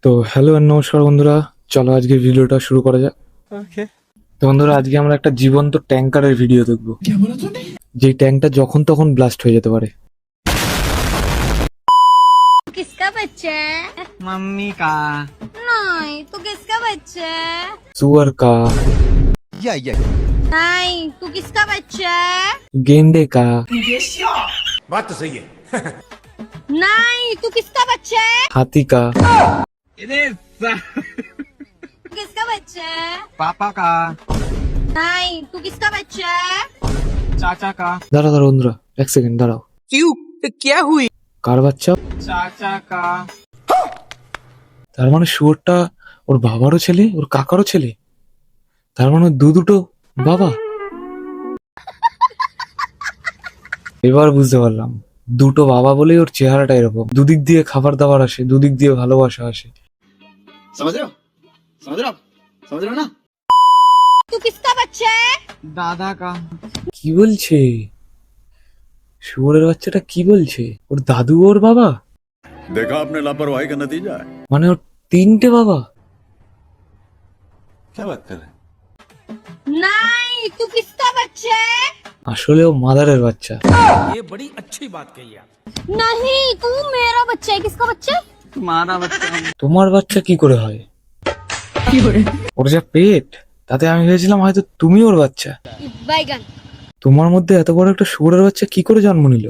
তো হ্যালো আর নমস্কার বন্ধুরা, চলো আজকে ভিডিওটা শুরু করা যাক। ওকে। তো বন্ধুরা, আজকে আমরা একটা জীবন্ত ট্যাঙ্কারের ভিডিও দেখবো, যেই ট্যাঙ্কটা যখন তখন ব্লাস্ট হয়ে যেতে পারে। किसका बच्चा है? मम्मी का। नहीं, तू किसका बच्चा है? सुअर का, नहीं, तू किसका बच्चा है? गेंडे का, बात तो सही है। नहीं, तू किसका बच्चा है? हाथी का, तू किसका बच्चा है? पापा का। नहीं, तू किसका बच्चा है? चाचा का। দাঁড়া দাঁড়া বন্ধুরা, এক সেকেন্ড দাঁড়াও। क्यों? क्या हुई? কার বাচ্চা? चाचा का। তার মানে শুয়োরটা ওর বাবারও ছেলে, ওর কাকারও ছেলে। তার মানে দুটো বাবা। এবার বুঝতে পারলাম, দুটো বাবা বলেই ওর চেহারাটা এরকম। দুদিক দিয়ে খাবার দাবার আসে, দুদিক দিয়ে ভালোবাসা আসে। समझ रहे हो? समझ रहे हो? समझ रहे हो ना? तू किसका बच्चा है? दादा का। কি বলছে? শুয়োরের বাচ্চাটা কি বলছে? ওর দাদু ওর বাবা? देखा आपने लापरवाही का नतीजा है। মানে ওর তিনটে বাবা? क्या बात कर रहे हैं? नहीं, तू किसका बच्चा है? আসলে ও মাদারের বাচ্চা। ये बड़ी अच्छी बात कही आप। नहीं, तू मेरा बच्चा है। किसका बच्चा है? तुम्हारा बच्चा। তোমার বাচ্চা কি করে হয়? ওর যা পেট, তাতে আমি ভেবেছিলাম হয়তো তুমি ওর বাচ্চা। बैगन। তোমার মধ্যে এত বড় একটা শুয়োরের বাচ্চা কি করে জন্ম নিল?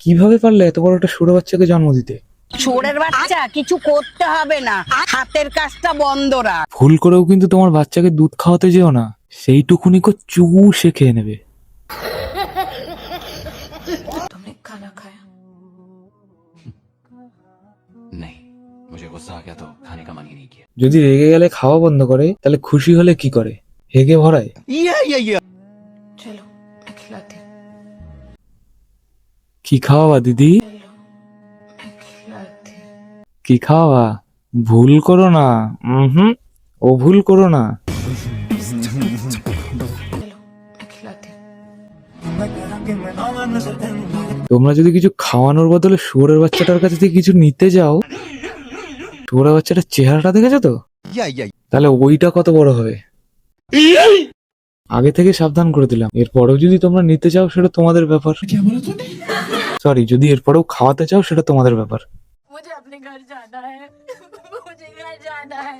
কিভাবে পারলে এত বড় একটা শুয়োরের বাচ্চাকে জন্ম দিতে? ছোড়ের বাচ্চা কিছু করতে হবে না, হাতের কাজটা বন্ধ রাখ। ভুল করেও কিন্তু তোমার বাচ্চাকে দুধ খাওয়াতে যেও না, সেইটুকুনি চুষে খেয়ে নেবে। नहीं, मुझे गुस्सा आ गया तो खाने का मन ही नहीं किया। যদি রেগে গেলে খাওয়া বন্ধ করে, তাহলে খুশি হলে কি করে? হেগে ভরায়। चलो, मैं खिलाती हूँ। কি খাওয়াবা দিদি? मैं खिलाती हूँ। কি খাওয়াবা? ভুল করো না। ও ভুল করো না। चलो, मैं खिलाती हूँ। তোমরা যদি কিছু খাওয়ানোর বদলে শুয়োরের বাচ্চাটার কাছে থেকে কিছু নিতে যাও, শুয়োরের বাচ্চাটার চেহারাটা দেখেছো তো? তাহলে ওইটা কত বড় হবে। আগে থেকে সাবধান করে দিলাম, এরপরেও যদি তোমরা নিতে চাও সেটা তোমাদের ব্যাপার। সরি, যদি এরপরেও খাওয়াতে চাও সেটা তোমাদের ব্যাপার। मुझे अपने घर जाना है। मुझे घर जाना है।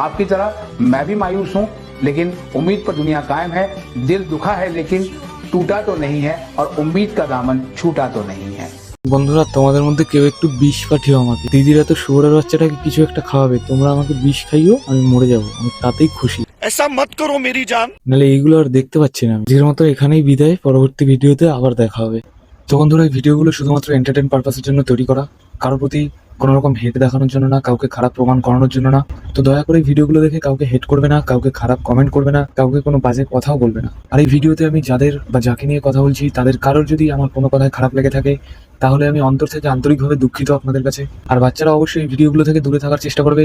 आपकी तरह मैं भी मायूस हूं, लेकिन उम्मीद पर दुनिया कायम है। दिल दुखा है लेकिन टूटा तो नहीं है, और उम्मीद का दामन छूटा तो नहीं है। বন্ধুরা, তোমাদের মধ্যে কেউ একটু বিষ পাঠিও আমাকে। দিদিরা তো শুয়োরের বাচ্চাটাকে কিছু একটা খাওয়াবে, তোমরা আমাকে বিষ খাইও, আমি মরে যাবো, আমি তাতেই খুশি। ऐसा मत करो मेरी जान। নাহলে এইগুলো আর দেখতে পাচ্ছি না। আজকের মতো এখানেই বিদায়, পরবর্তী ভিডিওতে আবার দেখা হবে। তো বন্ধুরা, এই ভিডিওগুলো শুধুমাত্র এন্টারটেইন পারপাসের জন্য তৈরি করা, কারোর প্রতি কোনো রকম হেট দেখানোর জন্য না, কাউকে খারাপ প্রমাণ করানোর জন্য না। তো দয়া করে এই ভিডিওগুলো দেখে কাউকে হেট করবে না, কাউকে খারাপ কমেন্ট করবে না, কাউকে কোনো বাজে কথাও বলবে না। আর এই ভিডিওতে আমি যাদের বা যাকে নিয়ে কথা বলছি, তাদের কারোর যদি আমার কোনো কথায় খারাপ লেগে থাকে, তাহলে আমি অন্তর থেকে আন্তরিকভাবে দুঃখিত আপনাদের কাছে। আর বাচ্চারা অবশ্যই এই ভিডিওগুলো থেকে দূরে থাকার চেষ্টা করবে।